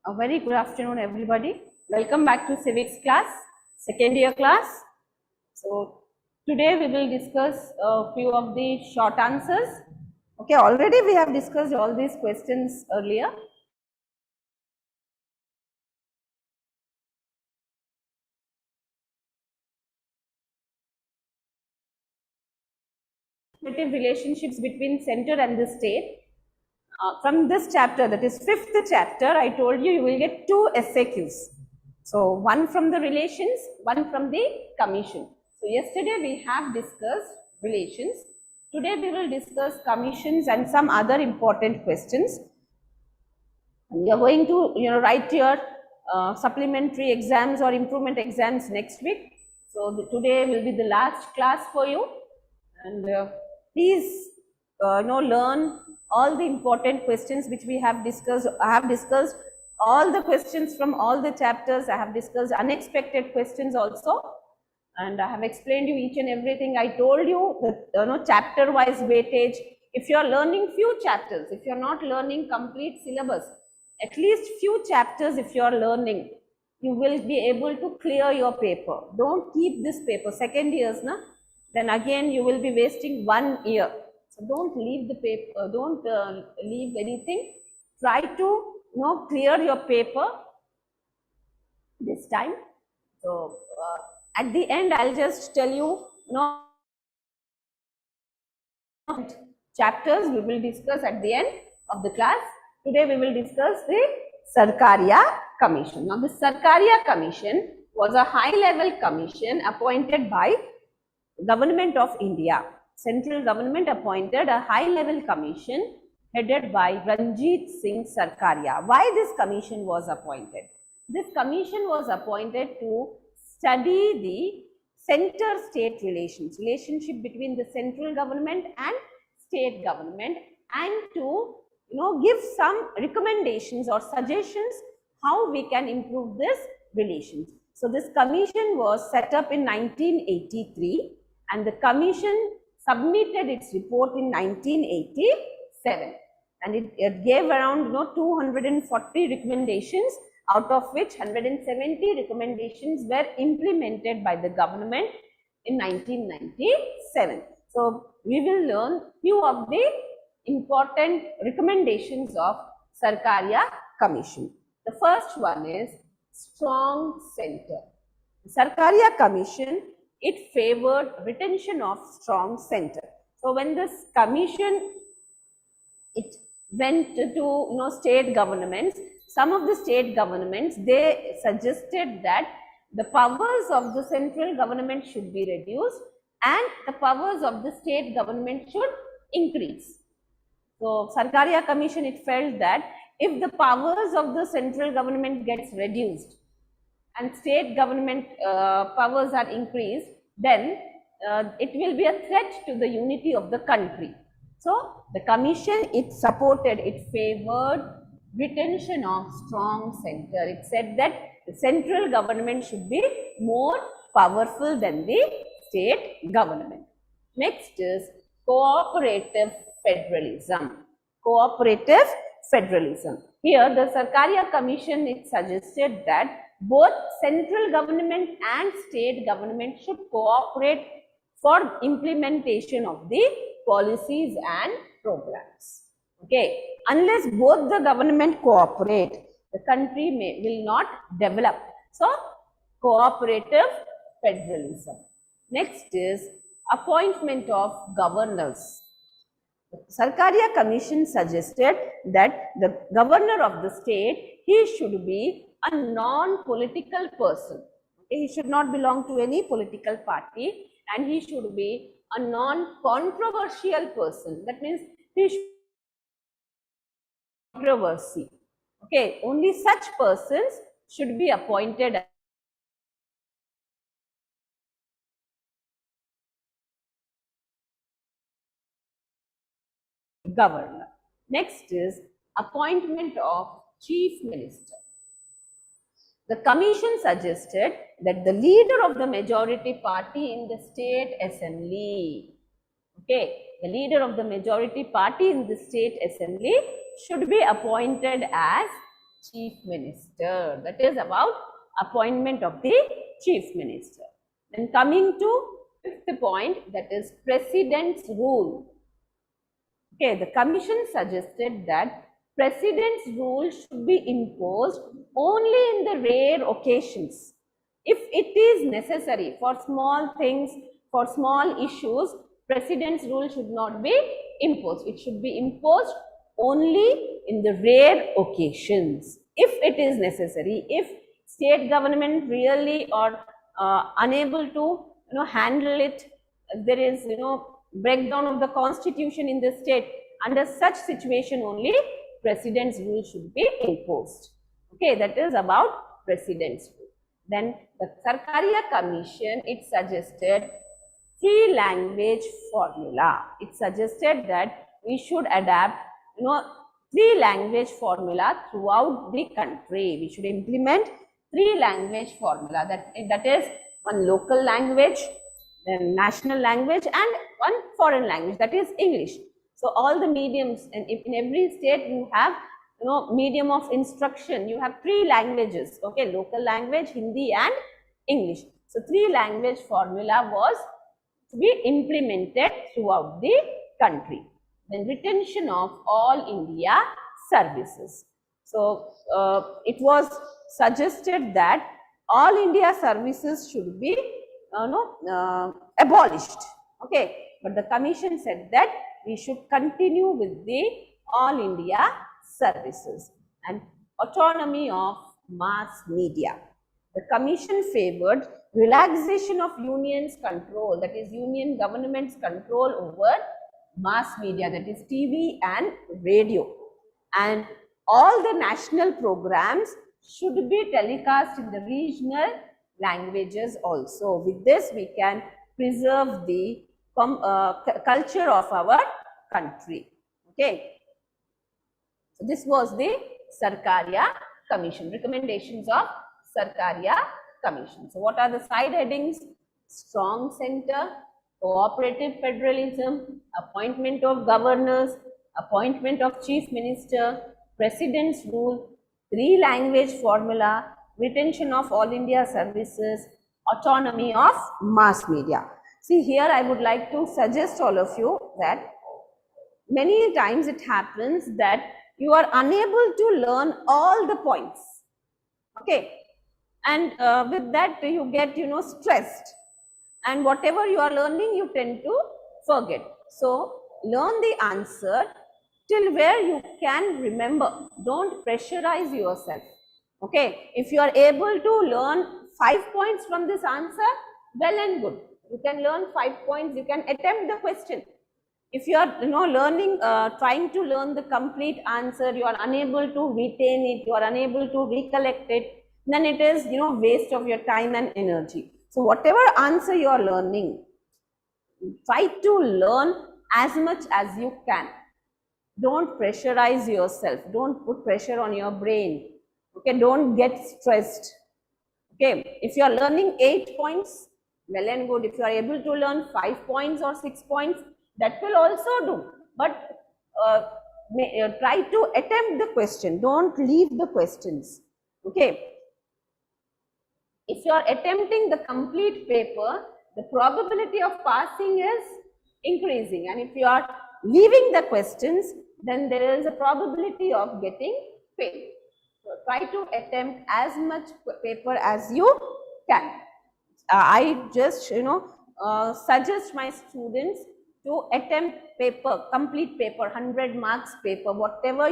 A very good afternoon, everybody. Welcome back to Civics class, second year class. So today we will discuss a few of the short answers. Okay, already we have discussed all these questions earlier. Relationships between center and the state. From this chapter, that is fifth chapter, I told you will get two SAQs. So one from the relations, one from the commission. So yesterday we have discussed relations. Today we will discuss commissions and some other important questions. You are going to write your supplementary exams or improvement exams next week. So today will be the last class for you, and please learn all the important questions which we have discussed. I have discussed all the questions from all the chapters. I have discussed unexpected questions also, and I have explained you each and everything. I told you that chapter wise weightage. If you are learning few chapters, if you are not learning complete syllabus, at least few chapters if you are learning, you will be able to clear your paper. Don't keep this paper second years, na? Then again you will be wasting 1 year. So don't leave the paper, don't leave anything. Try to clear your paper this time. So at the end I'll just tell you chapters we will discuss at the end of the class. Today we will discuss the Sarkaria Commission. Now the Sarkaria Commission was a high level commission appointed by Government of India. Central government appointed a high level commission headed by Ranjit Singh Sarkaria. Why this commission was appointed? This commission was appointed to study the center-state relationship between the central government and state government, and to give some recommendations or suggestions how we can improve this relations. So this commission was set up in 1983, and the commission submitted its report in 1987, and it gave around 240 recommendations, out of which 170 recommendations were implemented by the government in 1997. So we will learn few of the important recommendations of Sarkaria Commission. The first one is strong center. The Sarkaria Commission, it favored retention of strong center. So when this commission, it went to state governments, some of the state governments, they suggested that the powers of the central government should be reduced and the powers of the state government should increase. So Sarkaria Commission, it felt that if the powers of the central government gets reduced and state government powers are increased, then it will be a threat to the unity of the country. So the commission, it supported, it favored retention of strong center. It said that the central government should be more powerful than the state government. Next is cooperative federalism. Cooperative federalism. Here the Sarkaria Commission, it suggested that both central government and state government should cooperate for implementation of the policies and programs. Okay, unless both the government cooperate, the country will not develop. So cooperative federalism. Next is appointment of governors. Sarkaria Commission suggested that the governor of the state, he should be a non-political person. Okay, he should not belong to any political party, and he should be a non-controversial person. That means he should be controversy. Okay, only such persons should be appointed as governor. Next is appointment of chief minister. The commission suggested that the leader of the majority party in the state assembly, okay, the leader of the majority party in the state assembly should be appointed as Chief Minister. That is about appointment of the Chief Minister. Then coming to fifth point, that is President's rule. Okay, the commission suggested that President's rule should be imposed only in the rare occasions. If it is necessary for small things, for small issues, President's rule should not be imposed. It should be imposed only in the rare occasions. If it is necessary, if state government really are unable to handle it, there is breakdown of the constitution in the state, under such situation only President's rule should be imposed. Okay, that is about President's rule. Then the Sarkaria Commission, it suggested three language formula. It suggested that we should adapt three language formula throughout the country. We should implement three language formula, that is one local language, then national language, and one foreign language, that is English. So all the mediums, and in every state you have medium of instruction, you have three languages, okay, local language, Hindi and English. So three language formula was to be implemented throughout the country. Then retention of all India services. So it was suggested that all India services should be abolished. Okay, but the commission said that we should continue with the all India services. And autonomy of mass media. The commission favored relaxation of union's control, that is union government's control over mass media, that is TV and radio. And all the national programs should be telecast in the regional languages also. With this, we can preserve the culture of our country. Okay. So this was the Sarkaria Commission, recommendations of Sarkaria Commission. So what are the side headings? Strong center, cooperative federalism, appointment of governors, appointment of chief minister, president's rule, three language formula, retention of all India services, autonomy of mass media. See, here I would like to suggest all of you that many times it happens that you are unable to learn all the points. Okay, and with that you get stressed, and whatever you are learning you tend to forget. So learn the answer till where you can remember. Don't pressurize yourself. Okay, if you are able to learn 5 points from this answer, well and good. You can learn 5 points, you can attempt the question. If you are learning, trying to learn the complete answer, you are unable to retain it, you are unable to recollect it, then it is waste of your time and energy. So whatever answer you are learning, try to learn as much as you can. Don't pressurize yourself. Don't put pressure on your brain. Okay, don't get stressed. Okay, if you are learning 8 points, well and good. If you are able to learn 5 points or 6 points, that will also do. But try to attempt the question. Don't leave the questions. Okay. If you are attempting the complete paper, the probability of passing is increasing. And if you are leaving the questions, then there is a probability of getting failed. So try to attempt as much paper as you can. I just suggest my students to attempt paper, complete paper, 100 marks paper, whatever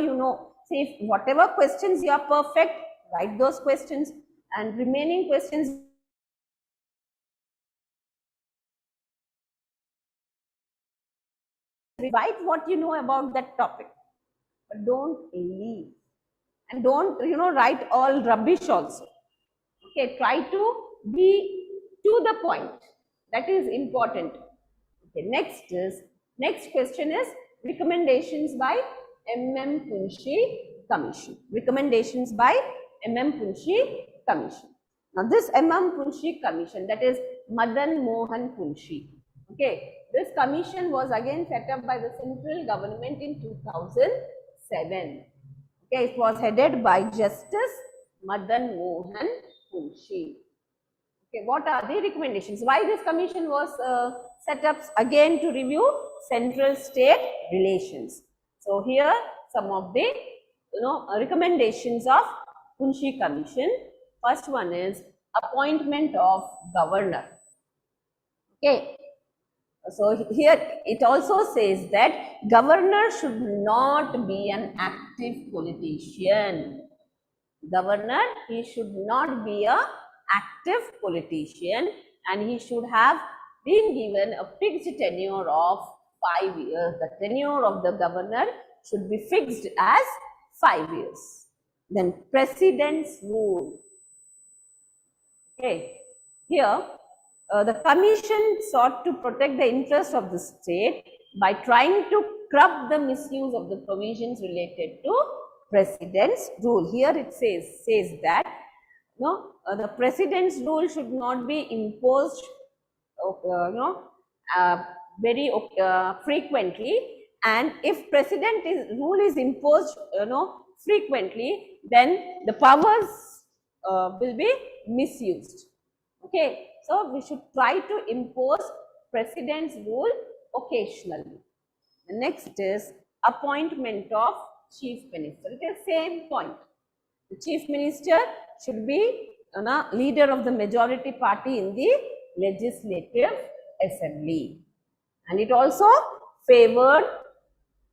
say if whatever questions you are perfect, write those questions, and remaining questions write what you know about that topic, but don't leave, and don't write all rubbish also. Okay, try to be to the point. That is important. Okay, next question is recommendations by M.M. Punshi Commission. Recommendations by M.M. Punshi Commission. Now this M.M. Punshi Commission, that is Madan Mohan Punshi. Okay, this commission was again set up by the central government in 2007. Okay, it was headed by Justice Madan Mohan Munshi. Okay, what are the recommendations? Why this commission was set up? Again, to review central state relations. So here some of the recommendations of Munshi Commission. First one is appointment of governor. Okay, so here it also says that governor should not be an active politician. Governor, he should not be a active politician, and he should have been given a fixed tenure of 5 years. The tenure of the governor should be fixed as 5 years. Then president's rule. Okay, here the commission sought to protect the interests of the state by trying to curb the misuse of the provisions related to president's rule. Here it says that the president's rule should not be imposed very frequently, and if rule is imposed frequently, then the powers will be misused. Okay, so we should try to impose president's rule occasionally. The next is appointment of chief minister. It is same point. The chief minister should be leader of the majority party in the legislative assembly, and it also favored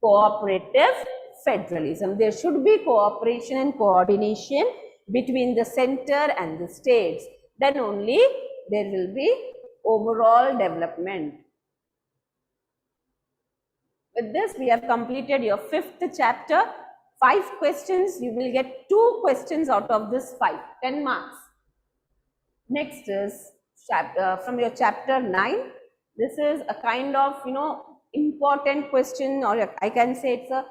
cooperative federalism. There should be cooperation and coordination between the center and the states. Then only there will be overall development. With this, we have completed your 5th chapter. 5 questions, you will get 2 questions out of this 5, 10 marks. Next is from your chapter 9. This is a kind of important question, or I can say it's a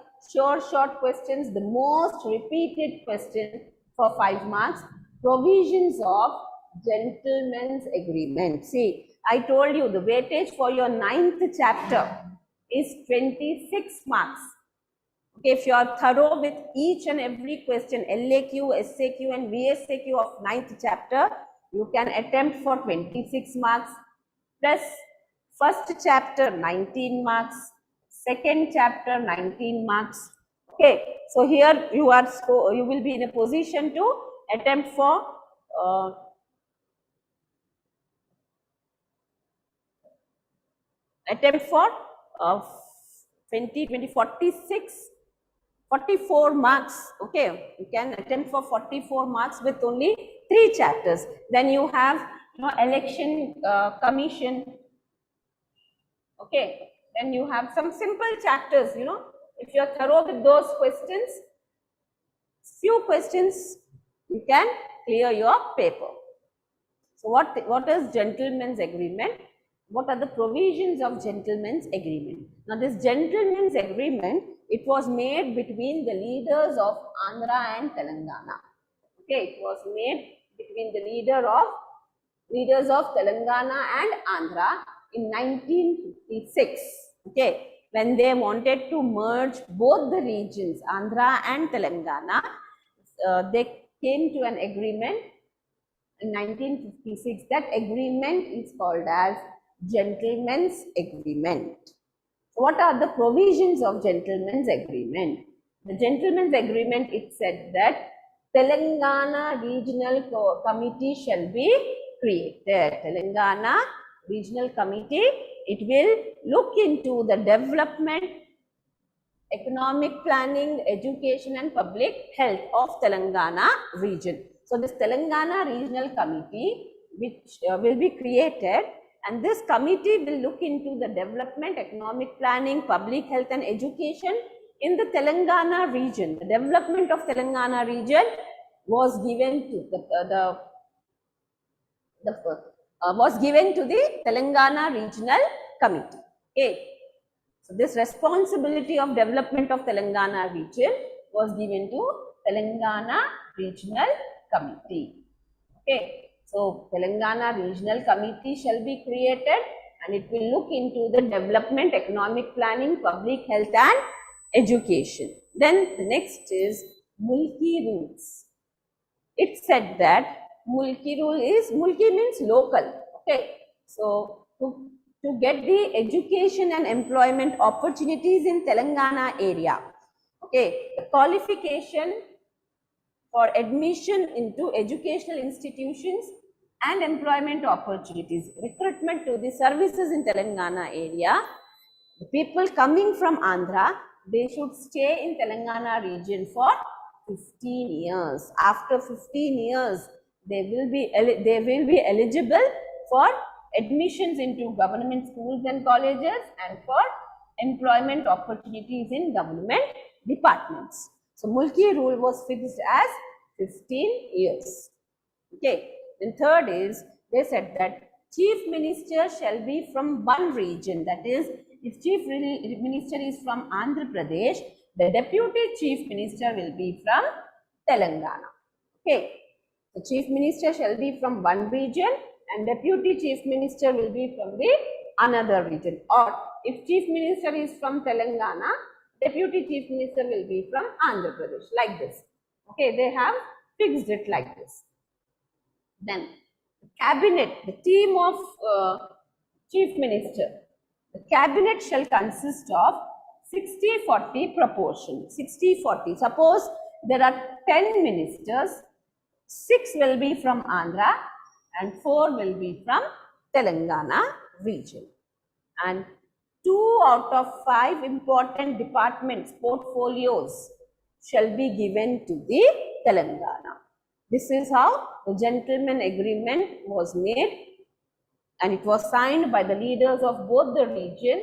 short questions, the most repeated question for 5 marks. Provisions of gentleman's agreement. See, I told you the weightage for your 9th chapter is 26 marks. Okay, if you are thorough with each and every question, LAQ, SAQ and VSAQ of 9th chapter, you can attempt for 26 marks, plus 1st chapter 19 marks, 2nd chapter 19 marks. Okay, so here you will be in a position to attempt for 44 marks. Okay, you can attempt for 44 marks with only 3 chapters. Then you have election commission. Okay, then you have some simple chapters. If you are thorough with those questions, few questions you can clear your paper. So what is gentleman's agreement? What are the provisions of gentleman's agreement? Now this gentleman's agreement, it was made between the leaders of Andhra and Telangana. Okay, it was made between the leaders of Telangana and Andhra in 1956. Okay, when they wanted to merge both the regions, Andhra and Telangana, they came to an agreement in 1956. That agreement is called as gentleman's agreement. What are the provisions of gentleman's agreement? The gentleman's agreement, it said that Telangana Regional Committee shall be created. Telangana Regional Committee, it will look into the development, economic planning, education and public health of Telangana region. So this Telangana Regional Committee, which will be created, and this committee will look into the development, economic planning, public health and education in the Telangana region. The development of Telangana region was given to the Telangana Regional Committee. Okay. So this responsibility of development of Telangana region was given to Telangana Regional Committee. Okay. So Telangana Regional Committee shall be created, and it will look into the development, economic planning, public health and education. Then the next is mulki rules. It said that mulki means local. Okay, so to get the education and employment opportunities in Telangana area. Okay, the qualification for admission into educational institutions and employment opportunities, recruitment to the services in Telangana area. The people coming from Andhra, they should stay in Telangana region for 15 years. After 15 years, they will be eligible for admissions into government schools and colleges and for employment opportunities in government departments. So, Mulki rule was fixed as 15 years. Okay. Then third is, they said that chief minister shall be from one region. That is, if chief minister is from Andhra Pradesh, the deputy chief minister will be from Telangana. Okay. The chief minister shall be from one region and deputy chief minister will be from the another region. Or if chief minister is from Telangana, deputy chief minister will be from Andhra Pradesh, like this. Okay, they have fixed it like this. Then the cabinet, the team of chief minister, the cabinet shall consist of 60-40 proportion. 60-40. Suppose there are 10 ministers, 6 will be from Andhra and 4 will be from Telangana region. And 2 out of 5 important departments, portfolios shall be given to the Telangana. This is how the gentleman agreement was made and it was signed by the leaders of both the region,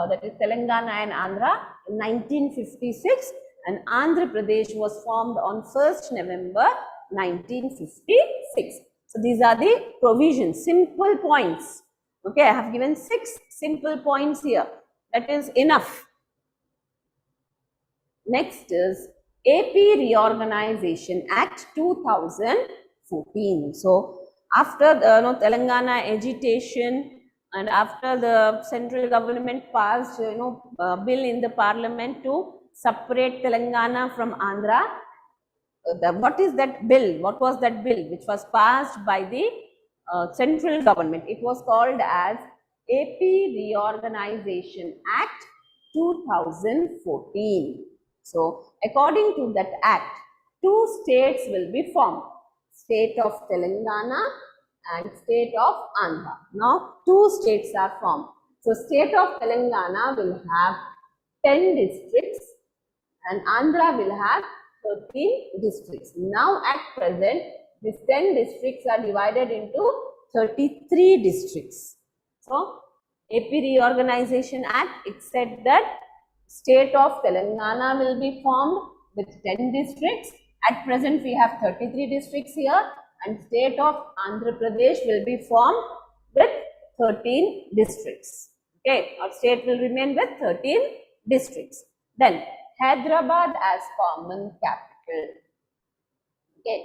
that is Telangana and Andhra, in 1956, and Andhra Pradesh was formed on 1st November 1956. So these are the provisions, simple points. Okay, I have given 6 simple points here. That is enough. Next is AP Reorganization Act 2014. So after the Telangana agitation and after the central government passed bill in the parliament to separate Telangana from Andhra, what is that bill? What was that bill which was passed by the central government? It was called as AP Reorganization Act 2014. So, according to that act, 2 states will be formed, state of Telangana and state of Andhra. Now, 2 states are formed. So, state of Telangana will have 10 districts and Andhra will have 13 districts. Now, at present, these 10 districts are divided into 33 districts. So, AP Reorganization Act, it said that state of Telangana will be formed with 10 districts. At present, we have 33 districts here and state of Andhra Pradesh will be formed with 13 districts. Okay, our state will remain with 13 districts. Then, Hyderabad as common capital. Okay,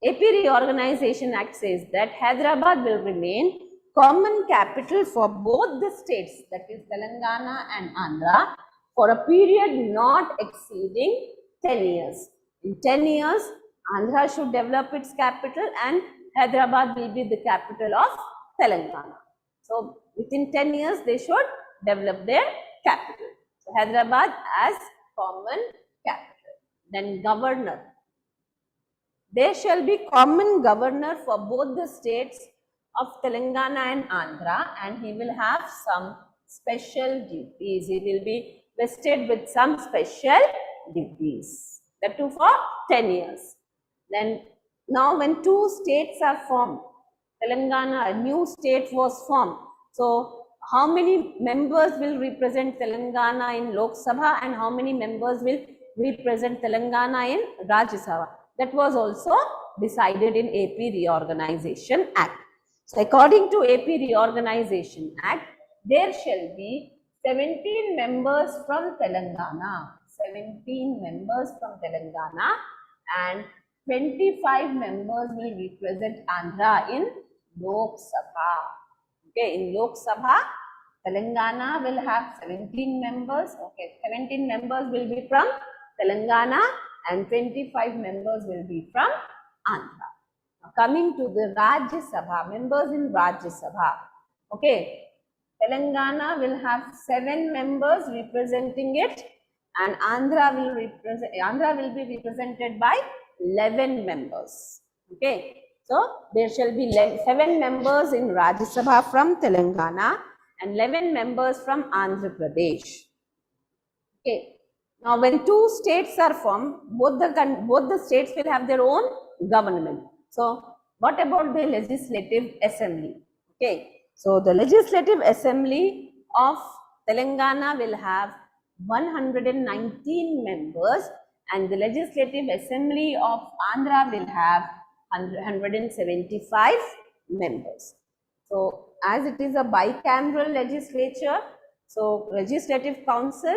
AP Reorganization Act says that Hyderabad will remain common capital for both the states, that is Telangana and Andhra, for a period not exceeding 10 years. In 10 years, Andhra should develop its capital and Hyderabad will be the capital of Telangana. So, within 10 years, they should develop their capital. So, Hyderabad as common capital. Then governor. There shall be common governor for both the states of Telangana and Andhra, and he will have some special duties. He will be vested with some special duties. That too for 10 years. Then now when 2 states are formed, Telangana, a new state was formed. So how many members will represent Telangana in Lok Sabha and how many members will represent Telangana in Rajya Sabha? That was also decided in AP Reorganization Act. So, according to AP Reorganization Act, there shall be 17 members from Telangana, 17 members from Telangana and 25 members will represent Andhra in Lok Sabha. Okay, in Lok Sabha, Telangana will have 17 members. Okay, 17 members will be from Telangana and 25 members will be from Andhra. Now coming to the Rajya Sabha, members in Rajya Sabha. Okay, Telangana will have 7 members representing it, and Andhra will be represented by 11 members. Okay, so there shall be 7 members in Rajya Sabha from Telangana and 11 members from Andhra Pradesh. Okay, now when 2 states are formed, both the states will have their own government. So what about the legislative assembly? Okay, so the legislative assembly of Telangana will have 119 members, and the legislative assembly of Andhra will have 175 members. So as it is a bicameral legislature, so legislative council,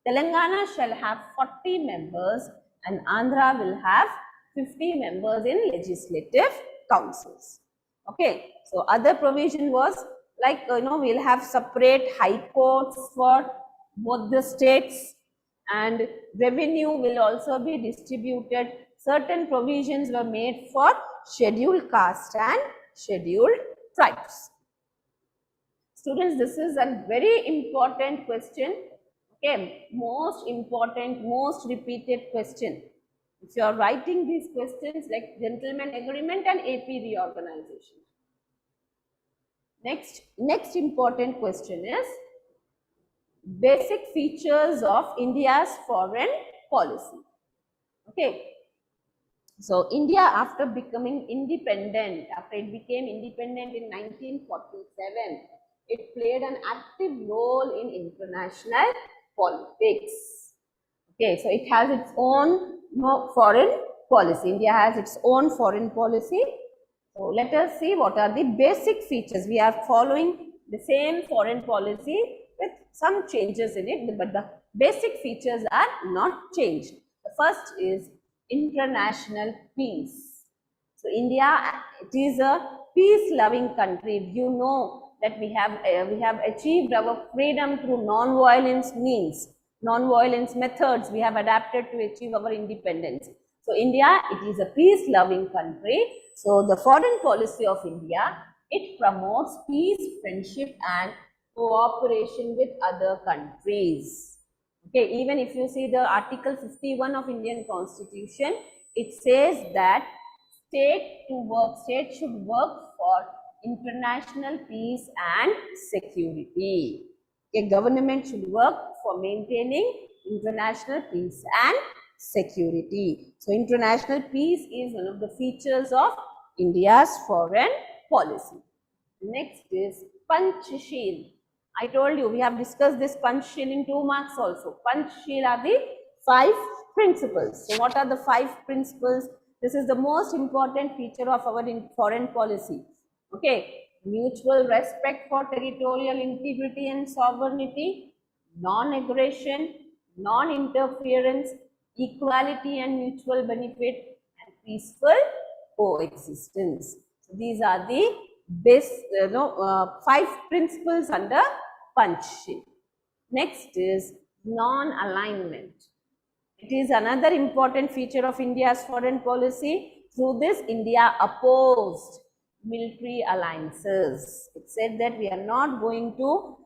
Telangana shall have 40 members and Andhra will have 50 members in legislative councils. Okay, so other provision was like, we'll have separate high courts for both the states, and revenue will also be distributed. Certain provisions were made for scheduled caste and scheduled tribes. Students, this is a very important question. Okay, most important, most repeated question. If you are writing these questions like gentleman agreement and AP reorganization. Next important question is basic features of India's foreign policy. Okay, so India, after becoming independent, after it became independent in 1947, it played an active role in international politics. Okay, so it has its own foreign policy. India has its own foreign policy. So let us see what are the basic features. We are following the same foreign policy with some changes in it, but the basic features are not changed. The first is international peace. So India, it is a peace-loving country. You know that we have achieved our freedom through non-violence means, non-violence methods we have adapted to achieve our independence. So India, it is a peace-loving country. So the foreign policy of India, it promotes peace, friendship and cooperation with other countries. Okay, even if you see the Article 51 of Indian Constitution, it says that state should work for international peace and security. A government should work for maintaining international peace and security. So international peace is one of the features of India's foreign policy. Next is Panchsheel. I told you we have discussed this Panchsheel in 2 marks also. Panchsheel are the 5 principles. So what are the 5 principles? This is the most important feature of our foreign policy. Okay, mutual respect for territorial integrity and sovereignty, non-aggression, non-interference, equality and mutual benefit, and peaceful coexistence. So these are the base, 5 principles under Panchsheel. Next is non-alignment. It is another important feature of India's foreign policy. Through this, India opposed military alliances. It said that we are not going to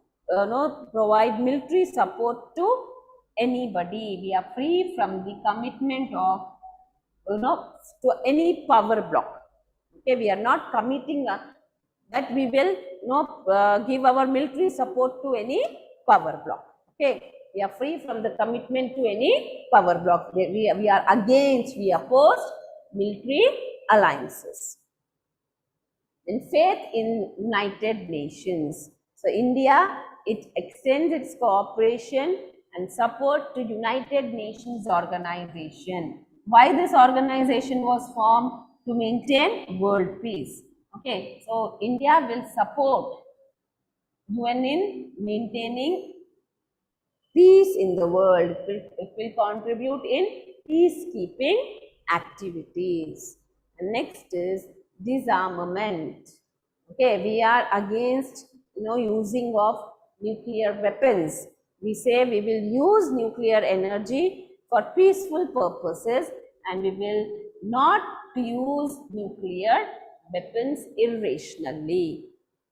provide military support to anybody. We are free from the commitment of to any power bloc. Okay, we are not committing that we will give our military support to any power bloc. Okay, we are free from the commitment to any power bloc. We oppose military alliances. And faith in United Nations. So India, it extends its cooperation and support to United Nations organization. Why this organization was formed? To maintain world peace. Okay, so India will support UN in maintaining peace in the world. It will contribute in peacekeeping activities. And next is disarmament. Okay, we are against using of nuclear weapons. We say we will use nuclear energy for peaceful purposes, and we will not use nuclear weapons irrationally.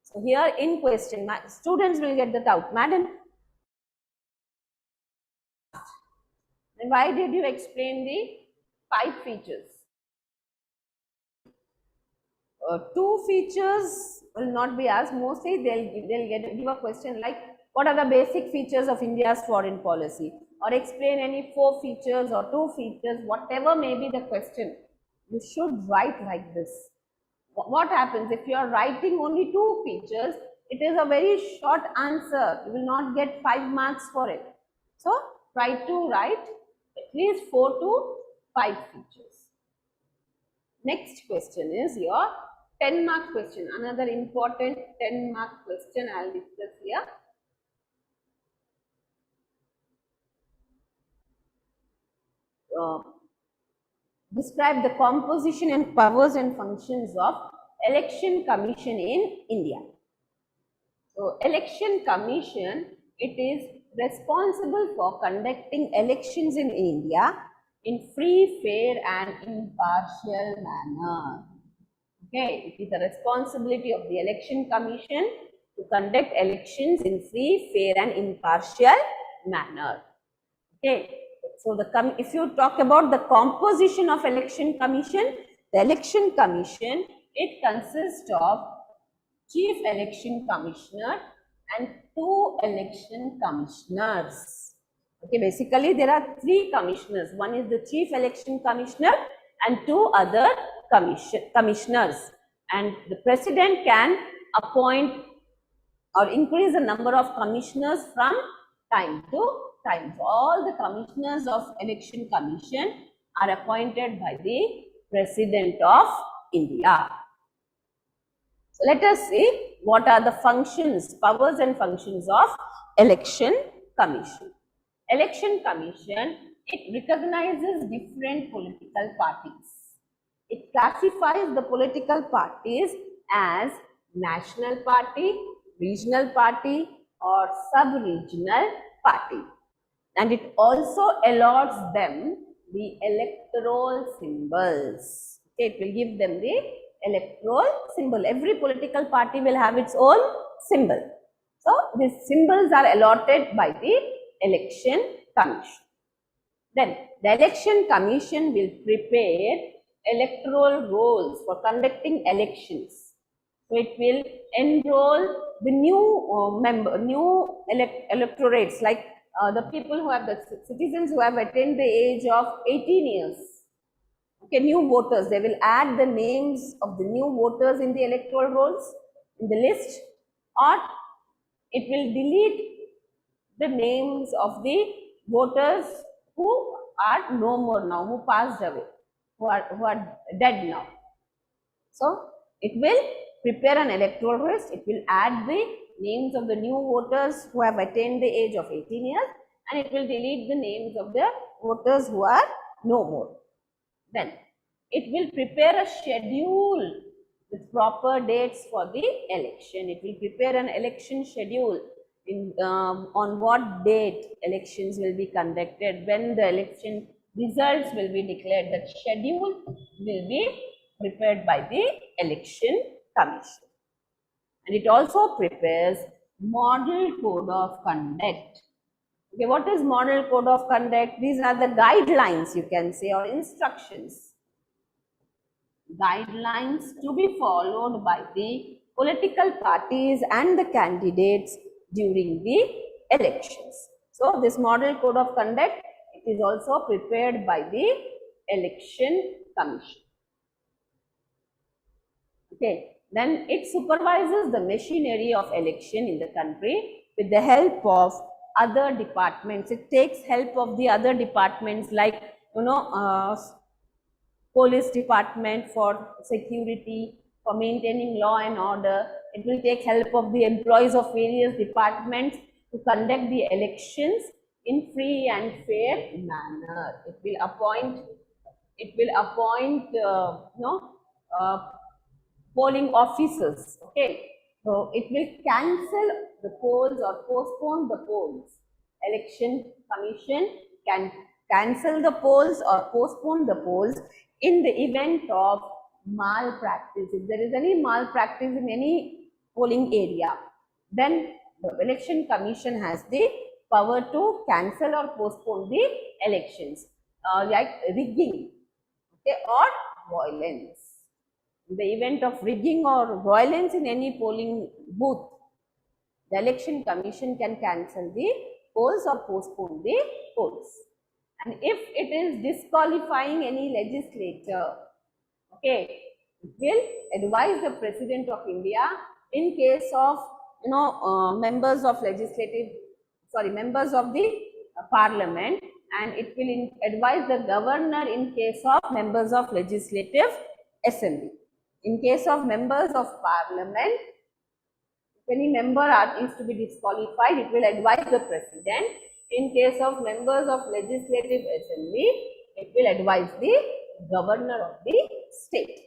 So here in question, students will get the doubt, madam, then why did you explain the 5 features? 2 features will not be asked. Mostly they'll give a question like, what are the basic features of India's foreign policy, or explain any 4 features or 2 features, whatever may be the question. You should write like this. What happens if you are writing only 2 features? It is a very short answer. You will not get 5 marks for it. So try to write at least 4 to 5 features. Next question is your 10-mark question. Another important 10-mark question I will discuss here. Describe the composition and powers and functions of Election Commission in India. So, Election Commission, it is responsible for conducting elections in India in free, fair and impartial manner. Okay, it is the responsibility of the Election Commission to conduct elections in free, fair and impartial manner. Okay, so if you talk about the composition of Election Commission, the Election Commission, it consists of Chief Election Commissioner and 2 election commissioners. Okay, basically there are 3 commissioners. One is the Chief Election Commissioner and 2 other commissioners. And the President can appoint or increase the number of commissioners from time to time. So all the commissioners of Election Commission are appointed by the President of India. So let us see what are the functions, powers and functions of Election Commission. Election Commission, it recognizes different political parties. It classifies the political parties as national party, regional party or sub-regional party. And it also allots them the electoral symbols. Okay, it will give them the electoral symbol. Every political party will have its own symbol. So, these symbols are allotted by the Election Commission. Then, the Election Commission will prepare electoral rolls for conducting elections. So, it will enroll the new electorates, like the people who have, the citizens who have attained the age of 18 years. Okay, new voters, they will add the names of the new voters in the electoral rolls in the list, or it will delete the names of the voters who are no more now, who passed away, who are dead now. So, it will prepare an electoral list, it will add the names of the new voters who have attained the age of 18 years, and it will delete the names of the voters who are no more. Then, it will prepare a schedule with proper dates for the election. It will prepare an election schedule on what date elections will be conducted, when the election results will be declared. That schedule will be prepared by the Election Commission. And it also prepares Model Code of Conduct. Okay, what is Model Code of Conduct? These are the guidelines, you can say, or instructions. Guidelines to be followed by the political parties and the candidates during the elections. So, this Model Code of Conduct, it is also prepared by the Election Commission. Okay, then it supervises the machinery of election in the country with the help of other departments. It takes help of the other departments like, police department for security, for maintaining law and order. It will take help of the employees of various departments to conduct the elections in free and fair manner. It will appoint polling officers. Okay, so it will cancel the polls or postpone the polls. Election Commission can cancel the polls or postpone the polls in the event of malpractice. If there is any malpractice in any polling area, then the election commission has the power to cancel or postpone the elections, like rigging, okay, or violence. In the event of rigging or violence in any polling booth, the election commission can cancel the polls or postpone the polls. And if it is disqualifying any legislator, okay, it will advise the President of India in case of members of members of the parliament, and it will advise the governor in case of members of legislative assembly. In case of members of parliament, if any member is to be disqualified, it will advise the president. In case of members of legislative assembly, it will advise the governor of the state.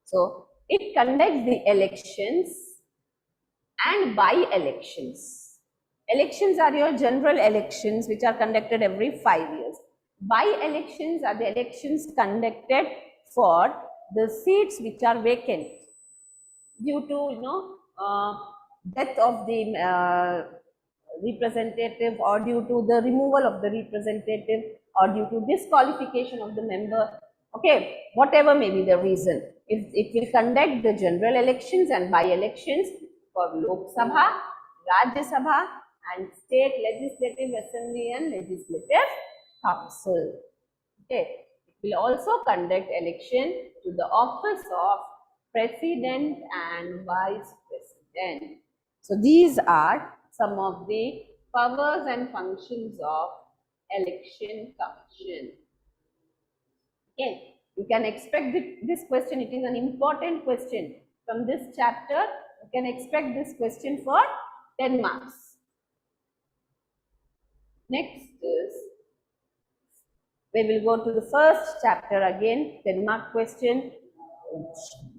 So, it conducts the elections and by-elections. Elections are your general elections which are conducted every 5 years. By-elections are the elections conducted for the seats which are vacant due to death of the representative, or due to the removal of the representative, or due to disqualification of the member, okay, whatever may be the reason. It will conduct the general elections and by-elections for Lok Sabha, Rajya Sabha, and state legislative assembly and legislative council. Okay. It will also conduct election to the office of president and vice president. So these are some of the powers and functions of election commission. Okay, you can expect this question. It is an important question from this chapter. You can expect this question for 10 marks. Next is, we will go to the first chapter again, 10 mark question,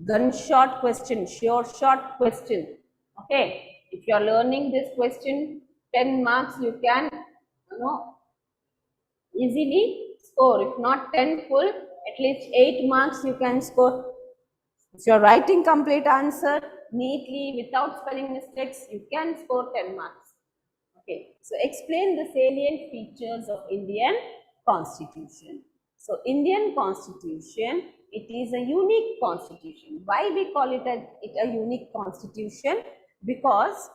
gunshot question, sure shot question. Okay, if you are learning this question, 10 marks you can easily score. If not 10 full, at least 8 marks you can score. If you are writing complete answer neatly without spelling mistakes, you can score 10 marks. Okay, so explain the salient features of Indian Constitution. So Indian Constitution, it is a unique constitution. Why we call it a unique constitution? Because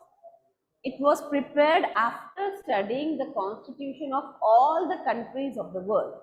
it was prepared after studying the constitution of all the countries of the world.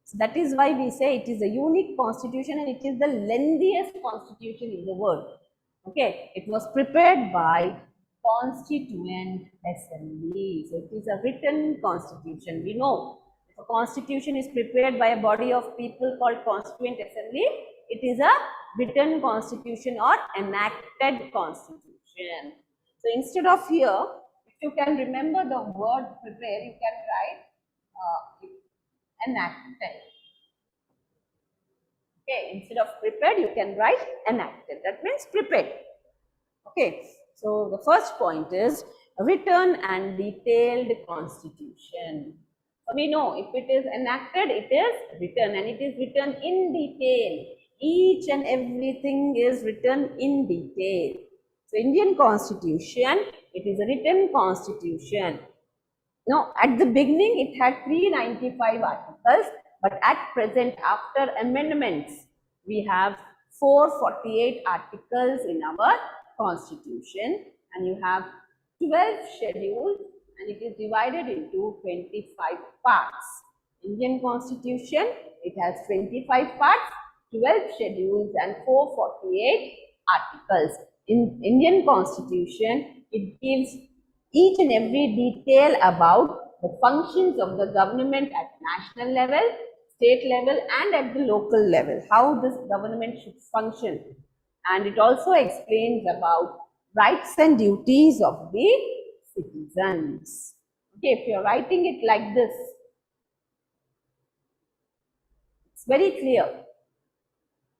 So that is why we say it is a unique constitution, and it is the lengthiest constitution in the world. Okay, it was prepared by Constituent Assembly. So it is a written constitution. We know if a constitution is prepared by a body of people called Constituent Assembly, it is a written constitution or enacted constitution. So instead of here, if you can remember the word prepare, you can write enacted. Okay, instead of prepared, you can write enacted. That means prepared. Okay, so the first point is written and detailed constitution. So we know if it is enacted, it is written, and it is written in detail. Each and everything is written in detail. So Indian Constitution, it is a written constitution. Now, at the beginning, it had 395 articles, but at present, after amendments, we have 448 articles in our constitution, and you have 12 schedules, and it is divided into 25 parts. Indian Constitution, it has 25 parts, 12 schedules, and 448 articles. In Indian Constitution, it gives each and every detail about the functions of the government at national level, state level, and at the local level, how this government should function. And it also explains about rights and duties of the citizens. Okay, if you are writing it like this, it's very clear.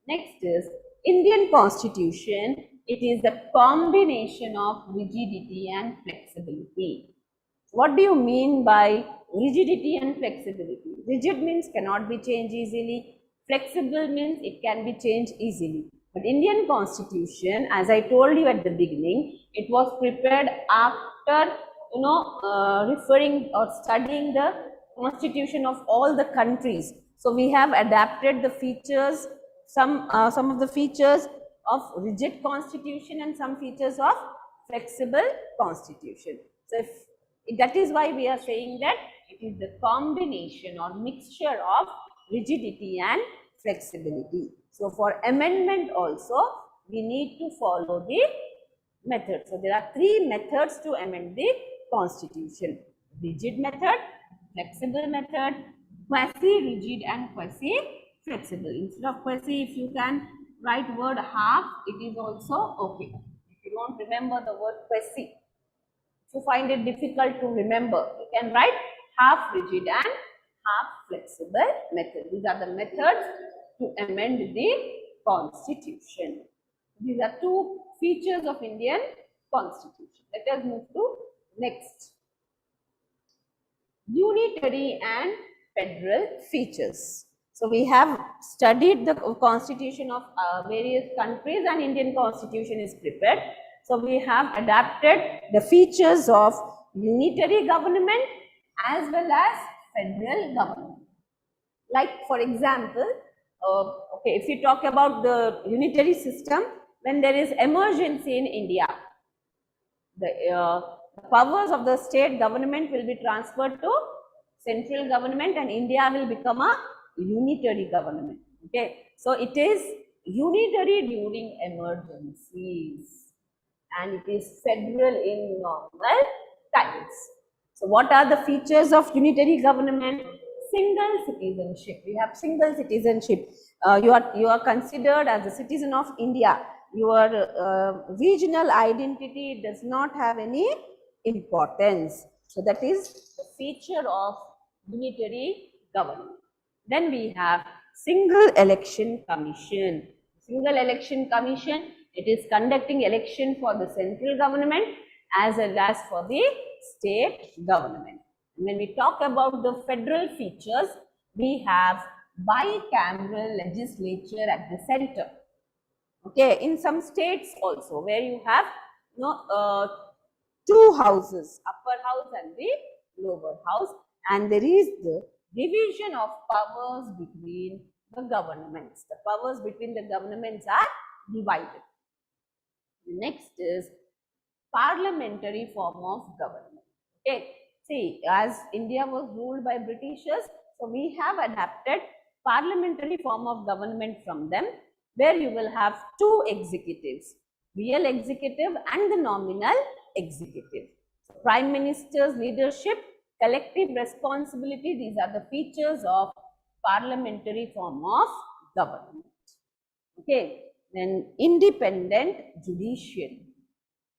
Next is Indian Constitution. It is a combination of rigidity and flexibility. What do you mean by rigidity and flexibility? Rigid means cannot be changed easily. Flexible means it can be changed easily. But Indian Constitution, as I told you at the beginning, it was prepared after, referring or studying the constitution of all the countries. So we have adapted the features, some of the features of rigid constitution and some features of flexible constitution. So that is why we are saying that it is the combination or mixture of rigidity and flexibility. So for amendment also, we need to follow the method. So there are three methods to amend the constitution: rigid method, flexible method, quasi-rigid and quasi-flexible. Instead of quasi, if you can write word half, it is also okay. If you don't remember the word quasi, if you find it difficult to remember, you can write half rigid and half flexible method. These are the methods to amend the constitution. These are two features of Indian constitution. Let us move to next. Unitary and federal features. So we have studied the constitution of various countries, and Indian constitution is prepared. So we have adapted the features of unitary government as well as federal government. Like for example, okay, if you talk about the unitary system, when there is emergency in India, the powers of the state government will be transferred to central government and India will become a unitary government. Okay, so it is unitary during emergencies and it is federal in normal times. So what are the features of unitary government? Single citizenship. We have single citizenship. You are considered as a citizen of India. Your regional identity does not have any importance. So that is the feature of unitary government. Then we have single election commission. Single election commission, it is conducting election for the central government as well as for the state government. And when we talk about the federal features, we have bicameral legislature at the center. Okay, in some states also where you have two houses, upper house and the lower house, and there is the division of powers between the governments. The powers between the governments are divided. The next is parliamentary form of government. Okay, see, as India was ruled by Britishers, so we have adapted parliamentary form of government from them, where you will have two executives, real executive and the nominal executive. Prime Minister's leadership, collective responsibility, these are the features of parliamentary form of government. Okay, then independent judiciary.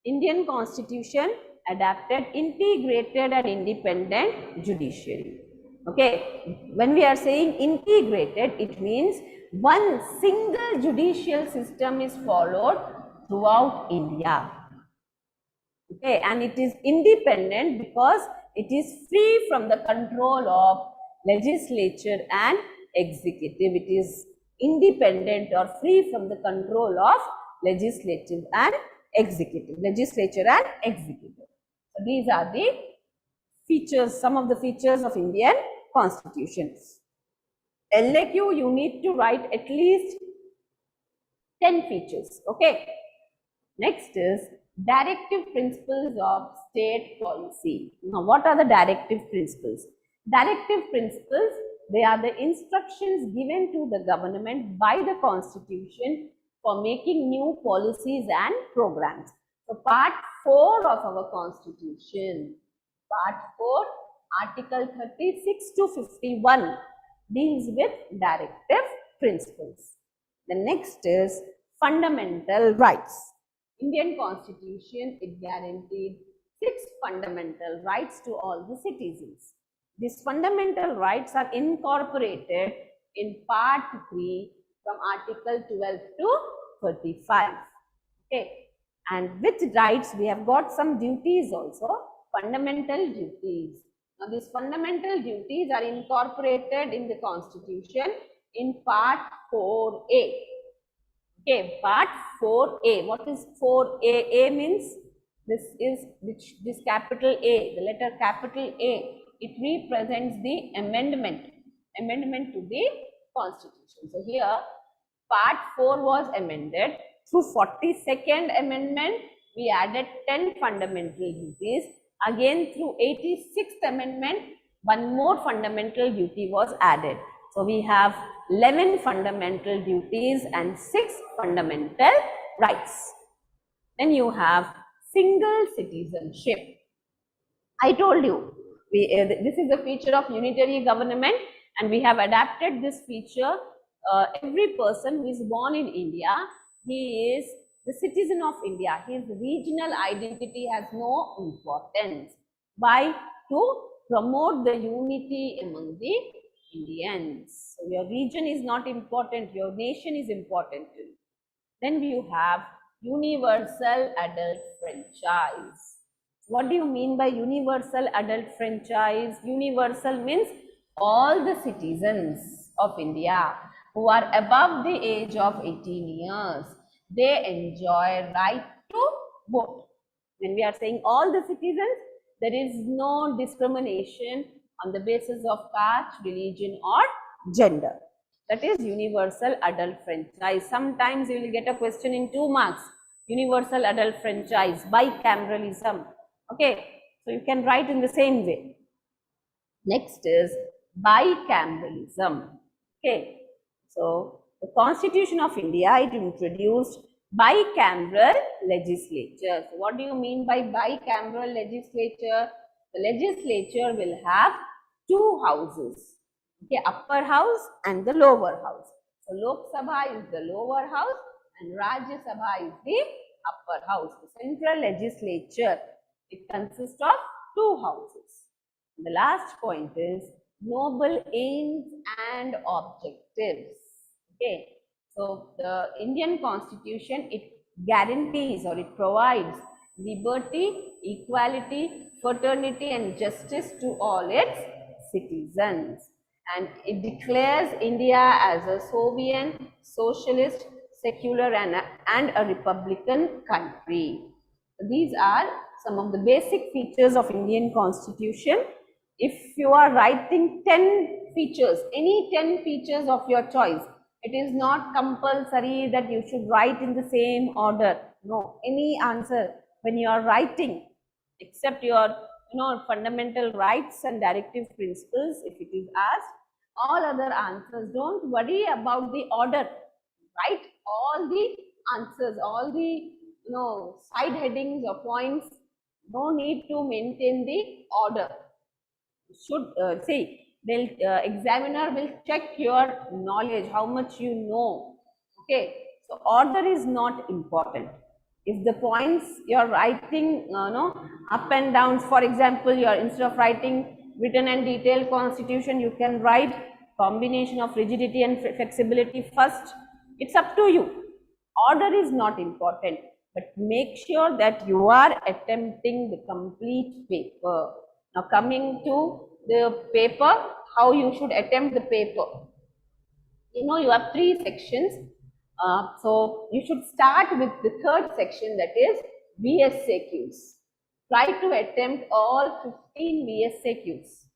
Indian Constitution adapted integrated and independent judiciary. Okay, when we are saying integrated, it means one single judicial system is followed throughout India. Okay, and it is independent because it is free from the control of legislature and executive. It is independent or free from the control of legislature and executive. So these are the features, some of the features of Indian Constitution. LAQ, you need to write at least 10 features. Okay. Next is directive principles of state policy. Now, what are the directive principles? Directive principles, they are the instructions given to the government by the Constitution for making new policies and programs. So, Part 4 of our Constitution, Part 4, Article 36 to 51 deals with directive principles. The next is fundamental rights. Indian Constitution, it guaranteed 6 fundamental rights to all the citizens. These fundamental rights are incorporated in Part 3 from Article 12 to 35. Okay, and with rights we have got some duties also. fundamental duties. Now, these fundamental duties are incorporated in the Constitution in Part 4A. Okay, Part 4A. What is 4A? A means this capital A, the letter capital A. It represents the amendment to the Constitution. So here, Part 4 was amended. Through 42nd Amendment, we added 10 fundamental duties. Again, through 86th Amendment, one more fundamental duty was added. So, we have 11 fundamental duties and 6 fundamental rights. Then you have single citizenship. I told you, this is a feature of unitary government, and we have adapted this feature. Every person who is born in India, he is the citizen of India. His regional identity has no importance. Why? To promote the unity among the Indians. So your region is not important, your nation is important to you. Then you have universal adult franchise. What do you mean by universal adult franchise? Universal means all the citizens of India who are above the age of 18 years, they enjoy right to vote. When we are saying all the citizens, there is no discrimination on the basis of caste, religion or gender. That is universal adult franchise. Sometimes you will get a question in 2 marks. Universal adult franchise, bicameralism. Okay, so you can write in the same way. Next is bicameralism. Okay, so the Constitution of India, it introduced bicameral legislature. So what do you mean by bicameral legislature? The legislature will have 2 houses. Okay, upper house and the lower house. So Lok Sabha is the lower house and Rajya Sabha is the upper house. The central legislature, it consists of 2 houses. The last point is noble aims and objectives. Okay, so the Indian Constitution, it guarantees or it provides liberty, equality, fraternity and justice to all its citizens, and it declares India as a Soviet, socialist, secular and a republican country. These are some of the basic features of Indian Constitution. If you are writing 10 features, any 10 features of your choice, it is not compulsory that you should write in the same order. No, any answer when you are writing, except your fundamental rights and directive principles, if it is asked, all other answers, don't worry about the order. Write all the answers, all the side headings or points. No need to maintain the order. Should the examiner will check your knowledge, how much you know. Okay, so order is not important. If the points you are writing up and downs, for example, you are instead of writing written and detailed constitution, you can write combination of rigidity and flexibility first. It's up to you. Order is not important, but make sure that you are attempting the complete paper. Now coming to the paper, how you should attempt the paper. You have 3 sections. So you should start with the 3rd section, that is VSAQs. Try to attempt all 15 VSAQs.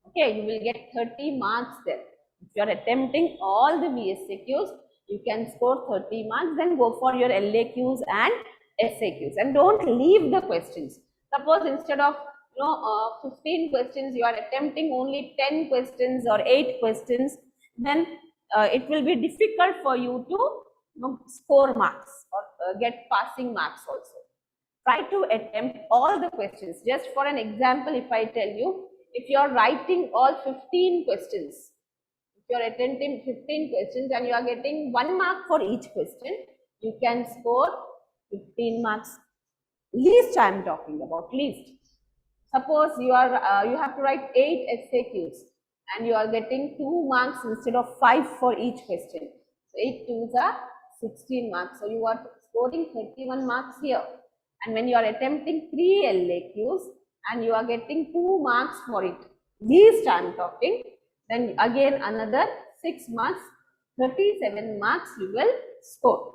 Okay, you will get 30 marks there. If you are attempting all the VSAQs, you can score 30 marks. Then go for your LAQs and SAQs, and don't leave the questions. Suppose instead of 15 questions, you are attempting only 10 questions or 8 questions, then it will be difficult for you to score marks or get passing marks also. Try to attempt all the questions. Just for an example, if I tell you, if you are writing all 15 questions, if you are attempting 15 questions and you are getting 1 mark for each question, you can score 15 marks. Least I am talking about, least. Suppose you have to write 8 SAQs and you are getting 2 marks instead of 5 for each question. So 8 2s are 16 marks. So you are scoring 31 marks here. And when you are attempting 3 LAQs and you are getting 2 marks for it, least I am talking, then again another 6 marks, 37 marks you will score.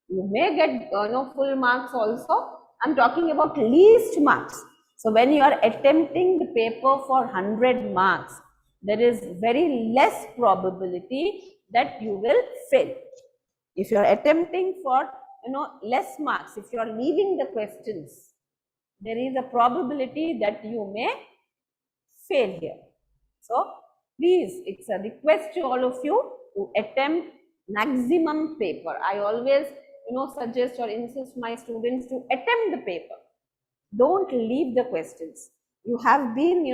You may get full marks also. I am talking about least marks. So when you are attempting the paper for 100 marks, there is very less probability that you will fail. If you are attempting for less marks, if you are leaving the questions, there is a probability that you may fail here. So please, it's a request to all of you to attempt maximum paper. I always suggest or insist my students to attempt the paper. Don't leave the questions. You have been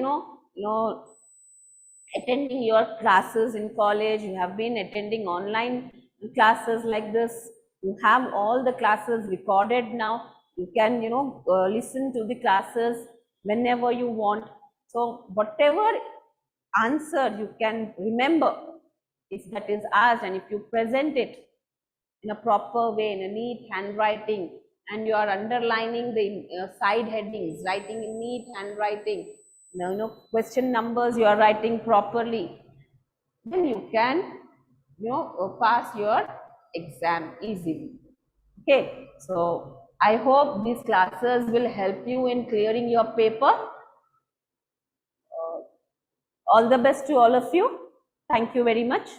attending your classes in college, you have been attending online classes like this, you have all the classes recorded now, you can listen to the classes whenever you want. So whatever answer you can remember, if that is asked, and if you present it in a proper way, in a neat handwriting, and you are underlining the side headings, writing in neat handwriting, question numbers you are writing properly, then you can pass your exam easily. Okay, so I hope these classes will help you in clearing your paper. All the best to all of you. Thank you very much.